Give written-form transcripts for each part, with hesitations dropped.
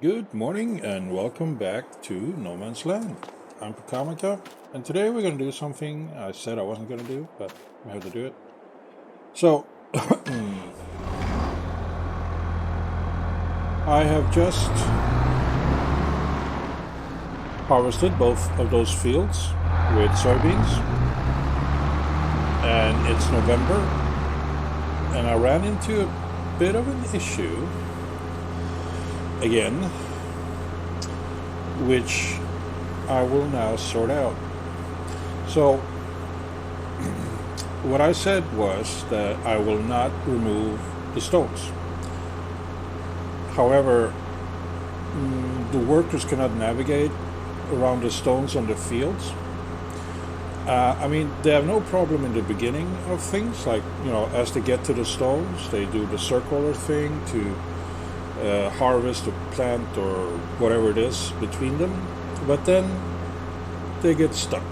Good morning and welcome back to No Man's Land. I'm Pakamaka, and today we're going to do something I said I wasn't going to do, but we have to do it. So, I have just harvested both of those fields with soybeans, and it's November, and I ran into a bit of an issue again, which I will now sort out. So, what I said was that I will not remove the stones. However, the workers cannot navigate around the stones on the fields. They have no problem in the beginning of things, like, as they get to the stones, they do the circular thing to harvest or plant or whatever it is between them, but then they get stuck.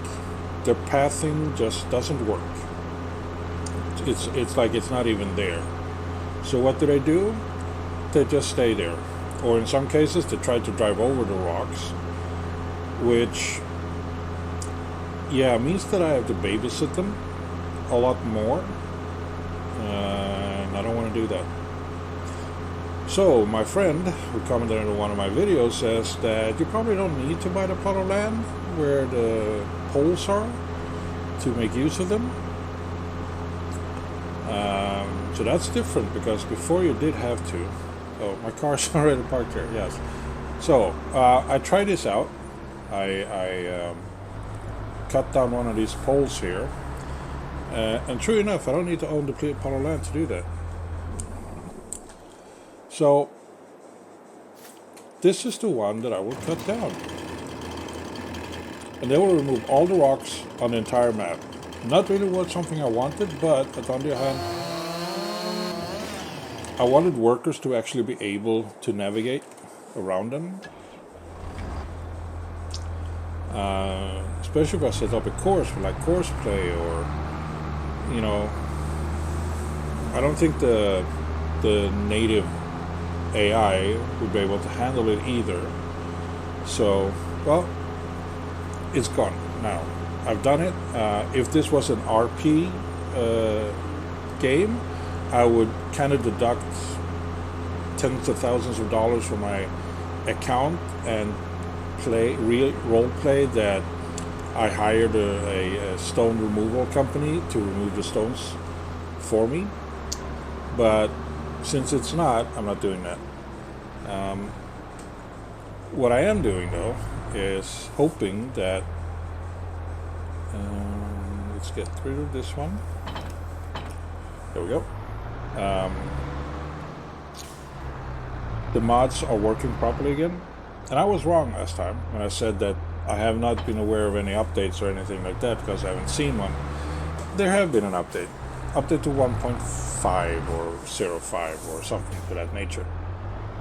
Their pathing just doesn't work. It's like it's not even there. So what do? They just stay there, or in some cases they try to drive over the rocks, which means that I have to babysit them a lot more, and I don't want to do that. So my friend who commented on one of my videos says that you probably don't need to buy the plot of land where the poles are to make use of them. So that's different, because before you did have to. Oh, my car's already parked here, yes. So I tried this out. I cut down one of these poles here. And true enough, I don't need to own the plot of land to do that. So this is the one that I will cut down. And they will remove all the rocks on the entire map. Not really what something I wanted, but on the other hand, I wanted workers to actually be able to navigate around them. Especially if I set up a course for like course play, or I don't think the native AI would be able to handle it either. So, well, it's gone now. I've done it. If this was an RP game, I would kind of deduct tens of thousands of dollars from my account and role play that I hired a stone removal company to remove the stones for me. But since it's not, I'm not doing that. What I am doing, though, is hoping that let's get rid of this one. There we go. The mods are working properly again. And I was wrong last time when I said that I have not been aware of any updates or anything like that, because I haven't seen one. There have been an update to 1.5 or 0.5 or something to that nature.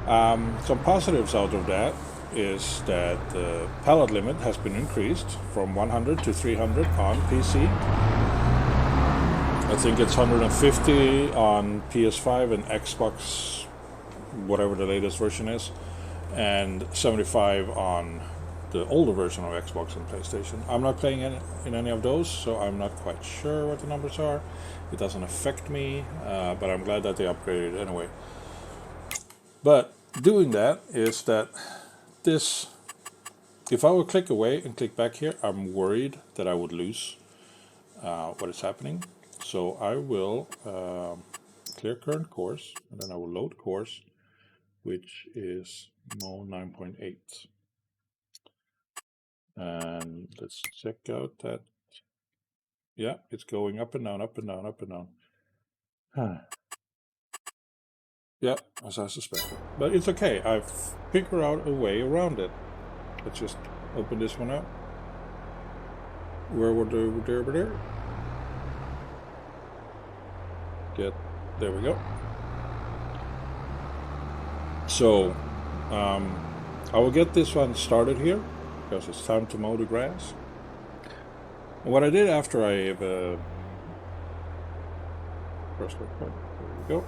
Some positives out of that is that the pallet limit has been increased from 100 to 300 on PC. I think it's 150 on PS5 and Xbox, whatever the latest version is, and 75 on the older version of Xbox and PlayStation. I'm not playing in any of those, so I'm not quite sure what the numbers are. It doesn't affect me, but I'm glad that they upgraded anyway. But doing that is that this, if I would click away and click back here, I'm worried that I would lose what is happening. So I will clear current course, and then I will load course, which is Mo 9.8. And let's check out that. Yeah, it's going up and down, up and down, up and down. Yeah, as I suspected. But it's okay. I've figured out a way around it. Let's just open this one up. Where would there? There we go. So, I will get this one started here, because it's time to mow the grass. And what I did after I press that button, there we go.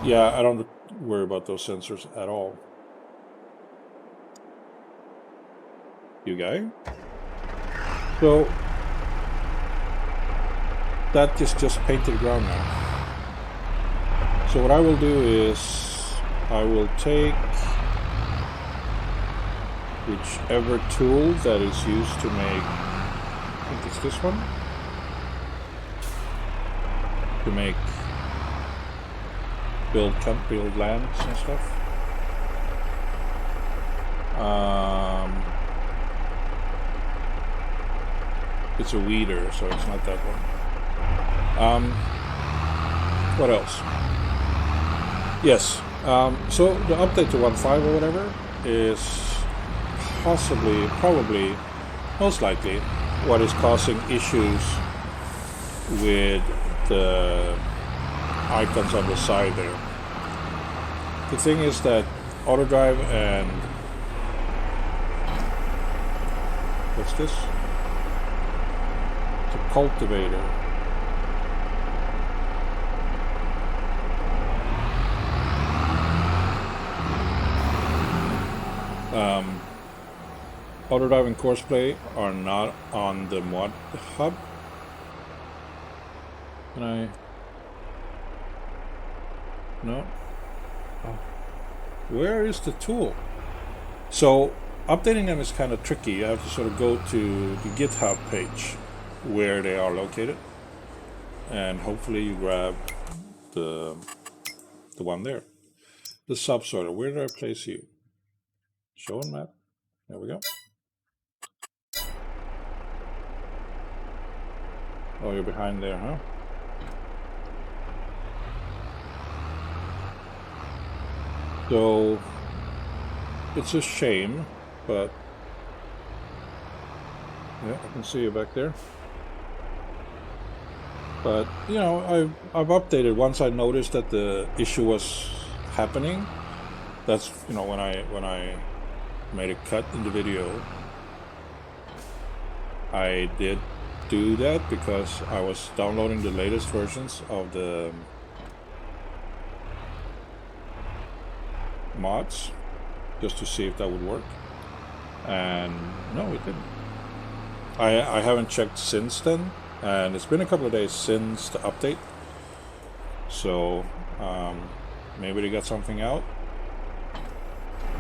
Yeah, I don't worry about those sensors at all. you guy. So that is just painted ground now. So what I will do is I will take whichever tool that is used to make, I think it's this one, to make build lamps and stuff. It's a weeder, so it's not that one. What else? Yes. So the update to 1.5 or whatever is probably, most likely, what is causing issues with the icons on the side there. The thing is that auto drive and what's this? It's a cultivator. Auto drive and course play are not on the mod hub. Can I? No. Oh. Where is the tool? So updating them is kind of tricky. You have to sort of go to the GitHub page where they are located, and hopefully you grab the one there, the subsorter. Where did I place you? Show and map. There we go. Oh, you're behind there, huh? So it's a shame, but yeah, I can see you back there. But you know, I've updated once I noticed that the issue was happening. That's, you know, when I made a cut in the video, I did do that because I was downloading the latest versions of the mods just to see if that would work, and no, it didn't. I haven't checked since then, and it's been a couple of days since the update, so maybe they got something out.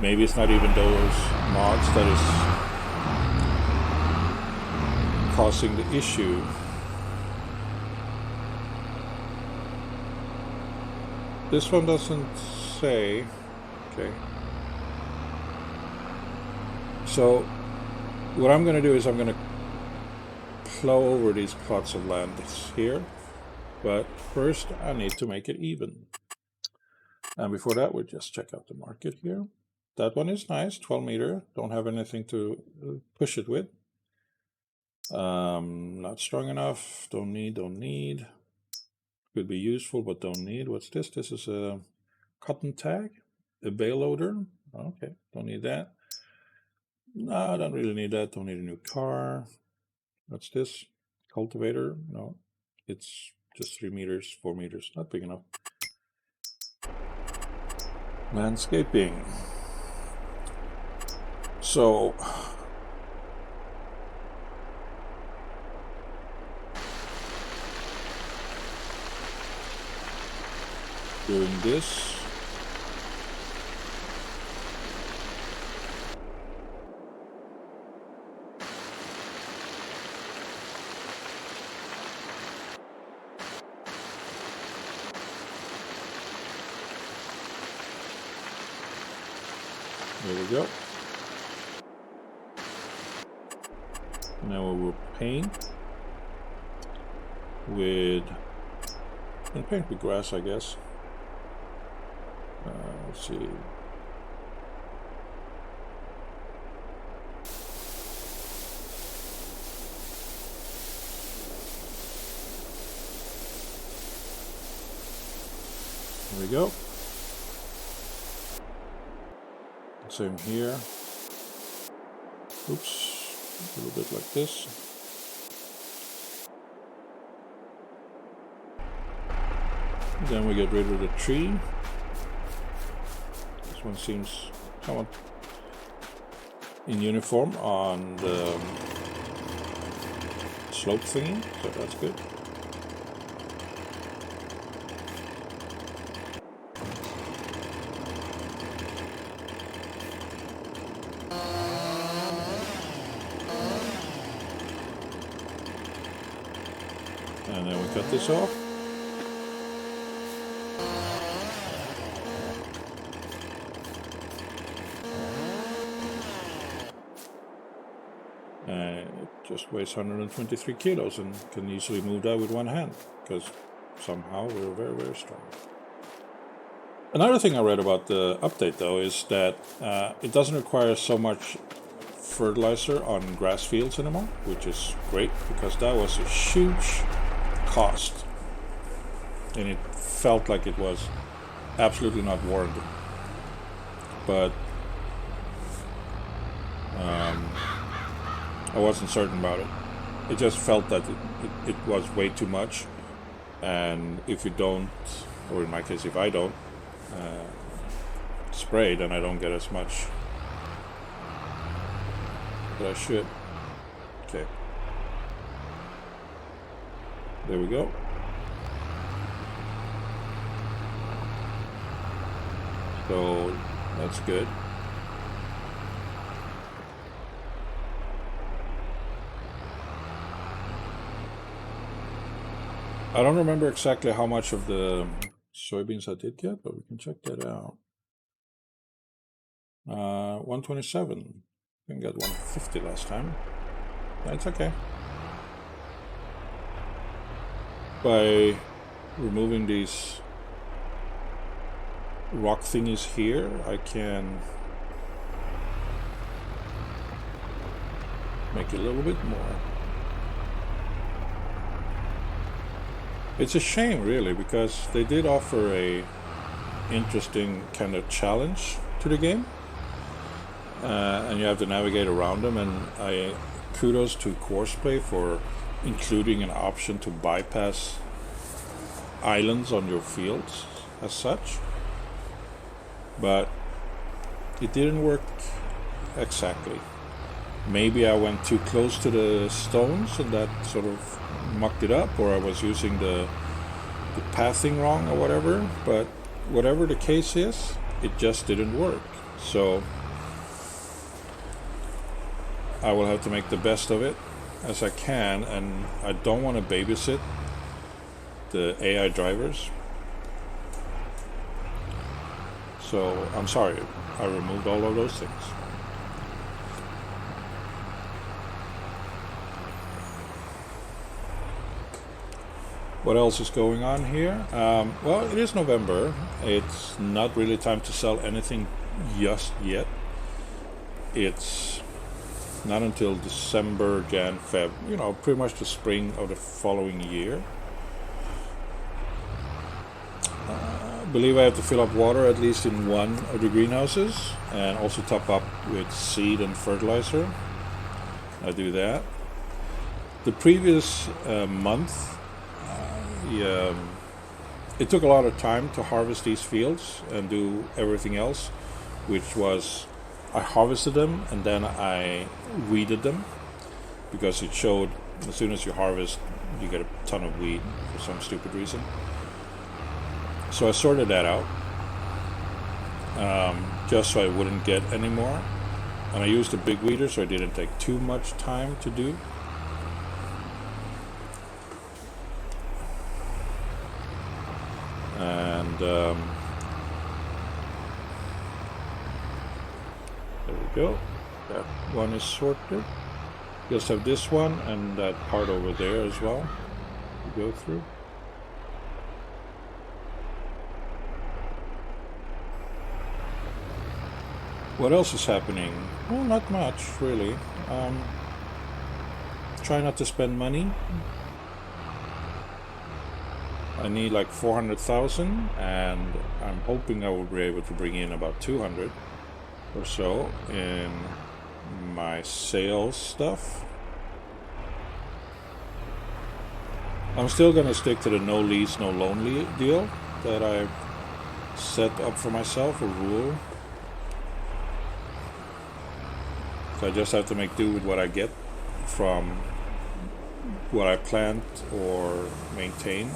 Maybe it's not even those mods that is causing the issue. This one doesn't say. Okay. So what I'm going to do is I'm going to plow over these plots of land here, but first I need to make it even. And before that, we'll just check out the market here. That one is nice, 12 meter. Don't have anything to push it with. Not strong enough. Don't need. Could be useful, but don't need. What's this? This is a cotton tag, a bale loader. Okay, don't need that. No, I don't really need that. Don't need a new car. What's this? Cultivator? No, it's just 3 meters, 4 meters. Not big enough. Landscaping. So doing this. There we go. Now we will paint with, and paint with grass, I guess. Let's see. There we go. Same here. Oops, a little bit like this. Then we get rid of the tree. This one seems somewhat in uniform on the slope thingy, so that's good. And then we cut this off. It just weighs 123 kilos and can easily move that with one hand because somehow we're very, very strong. Another thing I read about the update though is that it doesn't require so much fertilizer on grass fields anymore, which is great because that was a huge cost and it felt like it was absolutely not warranted. But I wasn't certain about it. It just felt that it was way too much, and if you don't, or in my case if I don't spray, then I don't get as much that I should. Okay, there we go. So that's good. I don't remember exactly how much of the soybeans I did get, but we can check that out. 127. I think I got 150 last time. That's okay. By removing these rock thingies here, I can make it a little bit more. It's a shame really, because they did offer a interesting kind of challenge to the game, and you have to navigate around them, and I kudos to Courseplay for including an option to bypass islands on your fields as such, but it didn't work exactly. Maybe I went too close to the stones and that sort of mucked it up, or I was using the pathing wrong or whatever, but whatever the case is, it just didn't work. So I will have to make the best of it as I can, and I don't want to babysit the AI drivers. So I'm sorry, I removed all of those things. What else is going on here? Well, it is November. It's not really time to sell anything just yet. It's not until December, Jan, Feb, pretty much the spring of the following year. I believe I have to fill up water at least in one of the greenhouses and also top up with seed and fertilizer. I do that. The previous month, it took a lot of time to harvest these fields and do everything else, which was I harvested them and then I weeded them, because it showed as soon as you harvest you get a ton of weed for some stupid reason. So I sorted that out just so I wouldn't get any more, and I used a big weeder so it didn't take too much time to do. And there we go. That one is sorted. Just have this one and that part over there as well to go through. What else is happening? Well, not much really. Try not to spend money. I need like 400,000, and I'm hoping I will be able to bring in about 200 or so in my sales stuff. I'm still gonna stick to the no lease, no loan deal that I set up for myself, a rule. So I just have to make do with what I get from what I plant or maintain.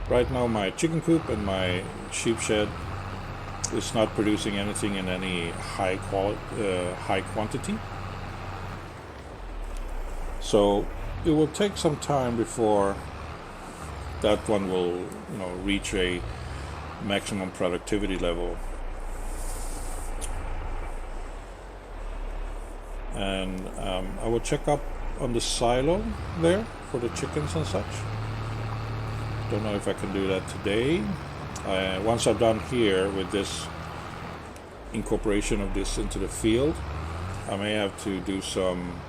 Right now my chicken coop and my sheep shed is not producing anything in any high quantity. So it will take some time before that one will, reach a maximum productivity level. And I will check up on the silo there for the chickens and such. Don't know if I can do that today. Once I'm done here with this incorporation of this into the field, I may have to do some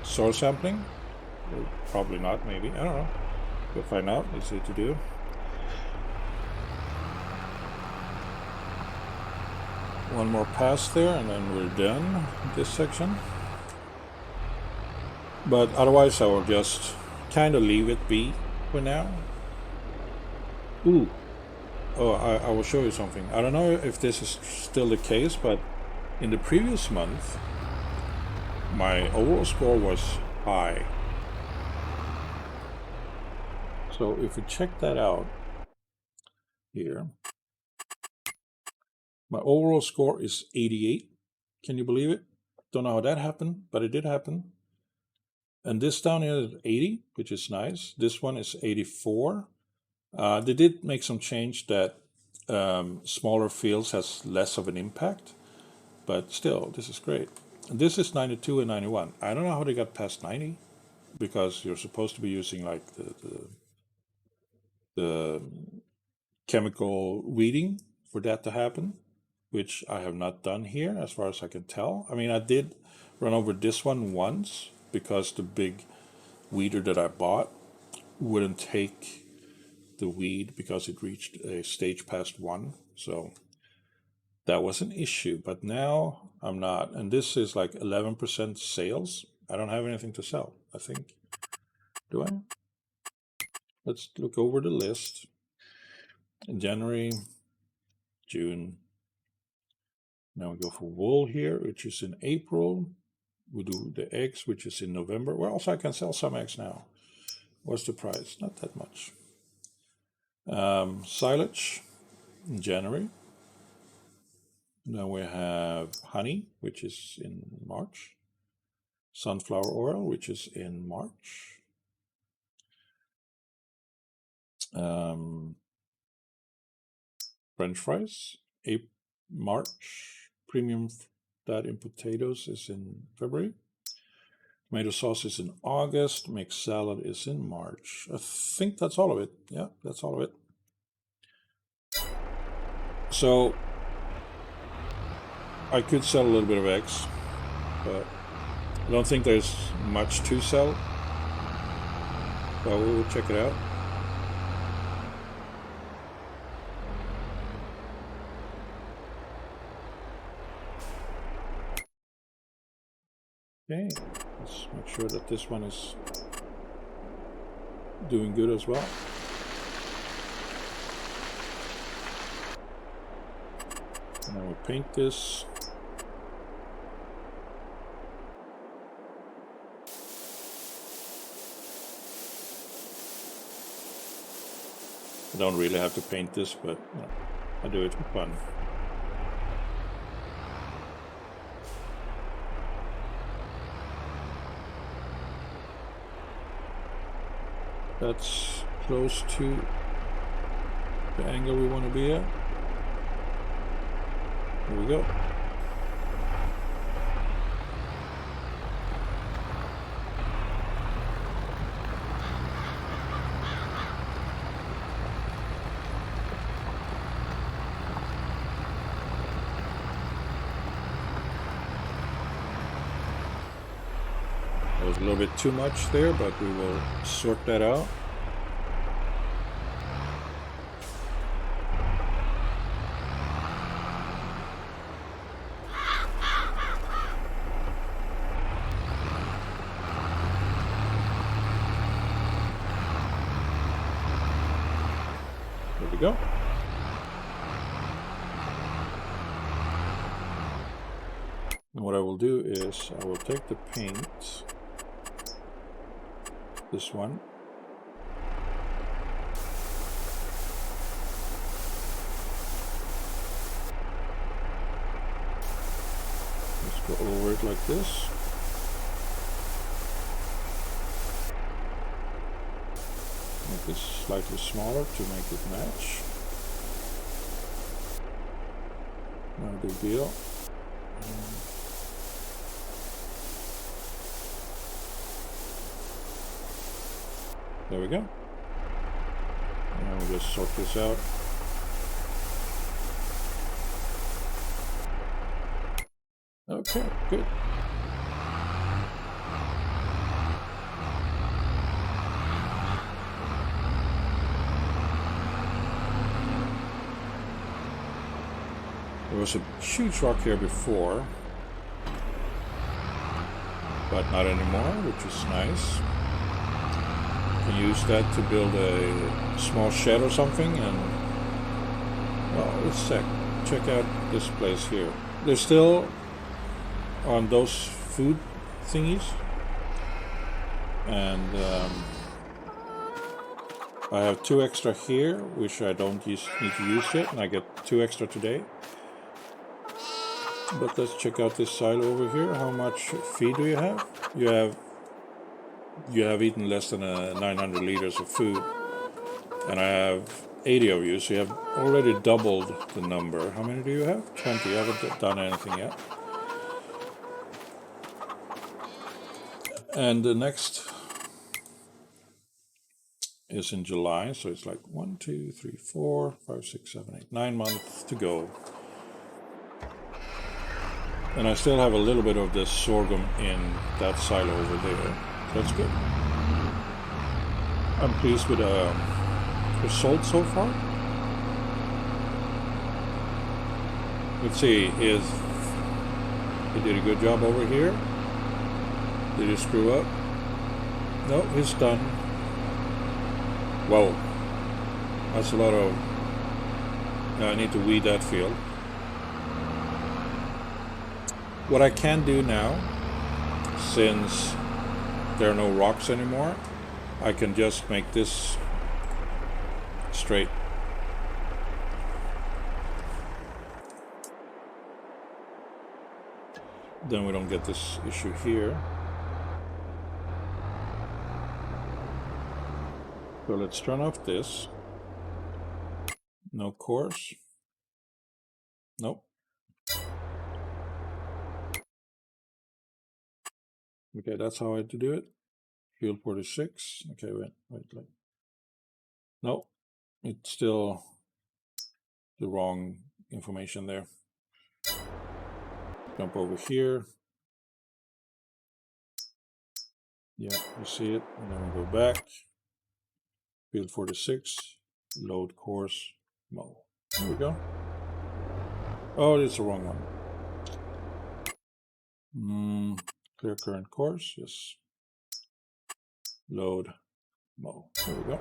soil sampling. Or probably not, maybe. I don't know. We'll find out. Let's see what to do. One more pass there and then we're done with this section. But otherwise I will just kind of leave it be for now. Ooh. Oh, I will show you something. I don't know if this is still the case, but in the previous month my overall score was high. So if we check that out here, my overall score is 88. Can you believe it? Don't know how that happened, but it did happen. And this down here is 80, which is nice. This one is 84. They did make some change that smaller fields has less of an impact, but still, this is great. And this is 92 and 91. I don't know how they got past 90, because you're supposed to be using like the chemical weeding for that to happen, which I have not done here as far as I can tell. I mean, I did run over this one once because the big weeder that I bought wouldn't take the weed because it reached a stage past 1. So that was an issue, but now I'm not. And this is like 11% sales. I don't have anything to sell, I think. Do I? Let's look over the list. In January, June. Now we go for wool here, which is in April. We do the eggs, which is in November. Well, also I can sell some eggs now. What's the price? Not that much. Silage in January. Now we have honey, which is in March. Sunflower oil, which is in March. French fries, March. Premium that in potatoes is in February. Tomato sauce is in August. Mixed salad is in March. I think that's all of it. Yeah, that's all of it. So I could sell a little bit of eggs, but I don't think there's much to sell. But we'll check it out. Okay, let's make sure that this one is doing good as well. Now we'll paint this. I don't really have to paint this, but I do it for fun. That's close to the angle we want to be at. Here we go. That was a little bit too much there, but we will sort that out. we go. And what I will do is I will take the paint, this one, let's go over it like this. Make this slightly smaller to make it match. No big deal. There we go. And we'll just sort this out. Okay, good. There was a huge rock here before, but not anymore, which is nice. You can use that to build a small shed or something, and well, let's check out this place here. They're still on those food thingies, and I have 2 extra here, which I don't need to use yet, and I get 2 extra today. But let's check out this silo over here. How much feed do you have? You have eaten less than 900 liters of food, and I have 80 of you, so you have already doubled the number. How many do you have? 20. I haven't done anything yet. And the next is in July, so it's like 1, 2, 3, 4, 5, 6, 7, 8, 9 months to go. And I still have a little bit of this sorghum in that silo over there. That's good. I'm pleased with the result so far. Let's see, he did a good job over here. Did he screw up? No, he's done. Whoa, that's a lot of... I need to weed that field. What I can do now, since there are no rocks anymore, I can just make this straight. Then we don't get this issue here. So let's turn off this. No course. Nope. Okay, that's how I do it. Field 46. Okay, wait. No, it's still the wrong information there. Jump over here. Yeah, you see it. And then we go back. Field 46. Load course. Mow. There we go. Oh, it's the wrong one. Clear current course, yes. Load, mow. There we go.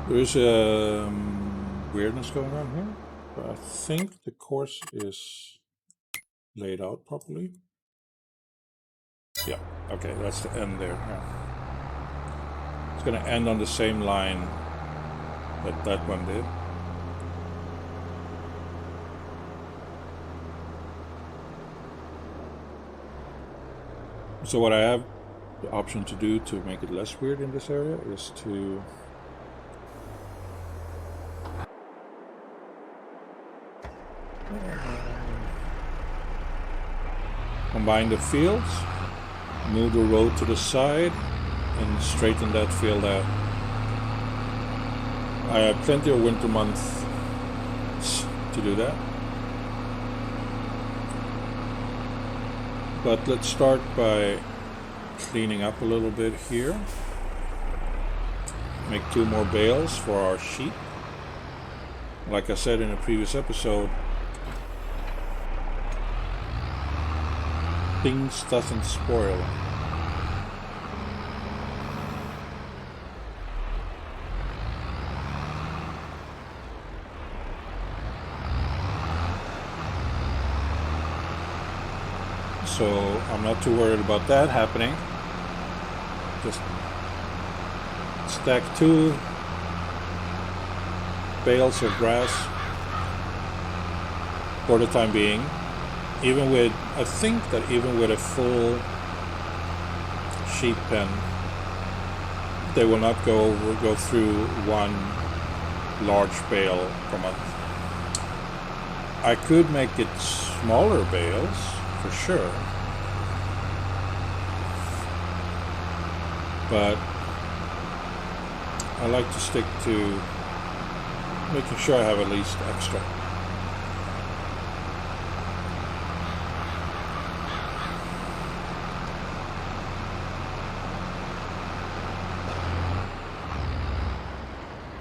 There is a weirdness going on here, but I think the course is laid out properly. Yeah, okay, that's the end there. Yeah. It's going to end on the same line that that one did. So what I have the option to do to make it less weird in this area is to combine the fields, move the road to the side, and straighten that field out. I have plenty of winter months to do that. But let's start by cleaning up a little bit here. Make 2 more bales for our sheep. Like I said in a previous episode, things doesn't spoil. so I'm not too worried about that happening. Just stack 2 bales of grass for the time being. Even with, I think that even with a full sheep pen, they will not go through one large bale per month. I could make it smaller bales for sure, but I like to stick to making sure I have at least extra.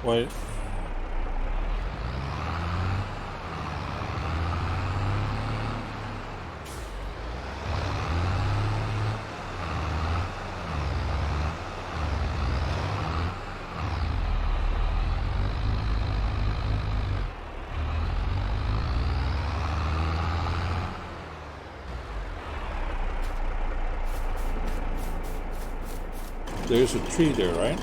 Wait. There's a tree there, right?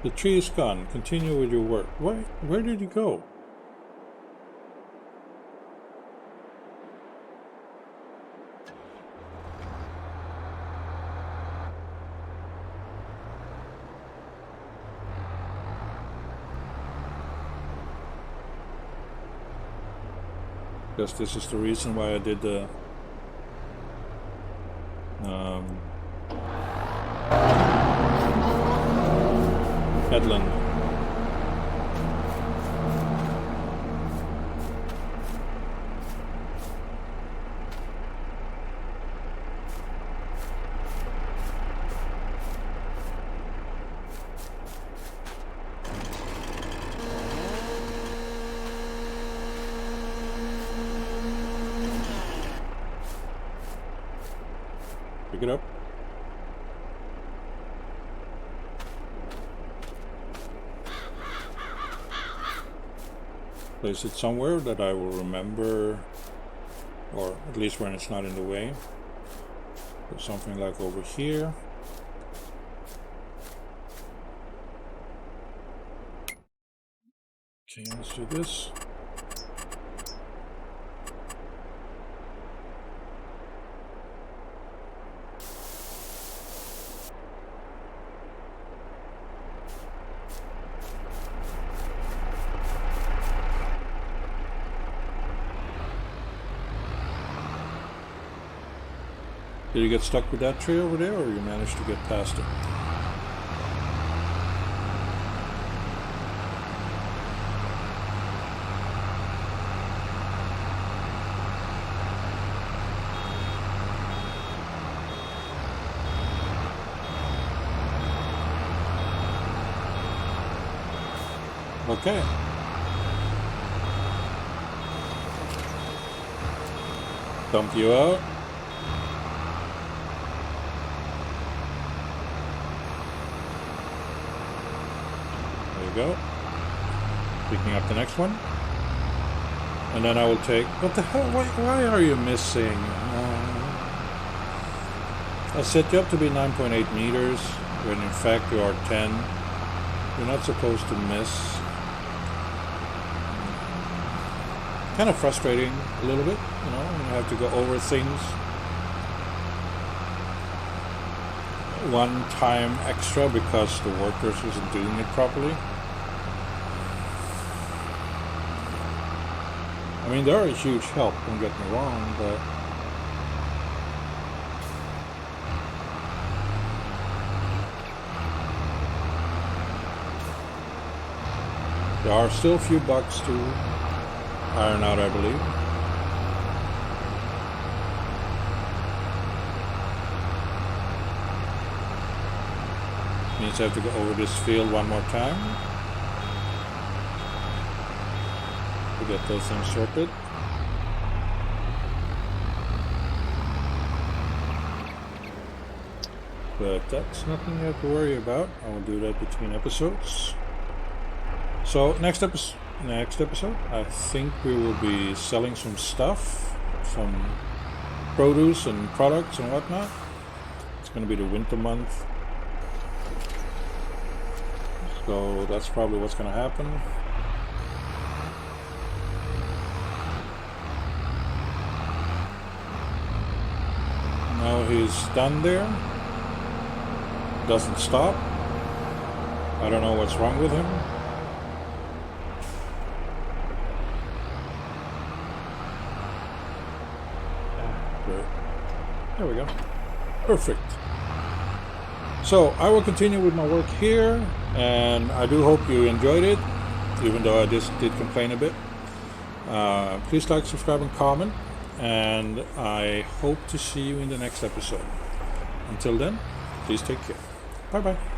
The tree is gone. Continue with your work. Where did you go? Because this is the reason why I did the headland. Pick it up. Place it somewhere that I will remember, or at least when it's not in the way. Put something like over here. Okay, let's do this. Did you get stuck with that tree over there, or you managed to get past it? Okay. Dump you out. Go. Picking up the next one. And then I will take... What the hell? Why are you missing? I set you up to be 9.8 meters, when in fact you are 10. You're not supposed to miss. Kind of frustrating a little bit, you know, when you have to go over things one time extra because the workers isn't doing it properly. I mean, they are a huge help, don't get me wrong, but there are still a few bugs to iron out, I believe. Means I have to go over this field one more time to get those things sorted. but that's nothing you have to worry about. I will do that between episodes. So next episode, I think we will be selling some stuff, some produce and products and whatnot. It's going to be the winter month, so that's probably what's going to happen. Now he's done there. Doesn't stop. I don't know what's wrong with him. There we go. Perfect. So I will continue with my work here, and I do hope you enjoyed it, even though I just did complain a bit. Please like, subscribe, and comment, and I hope to see you in the next episode. Until then, please take care. Bye bye.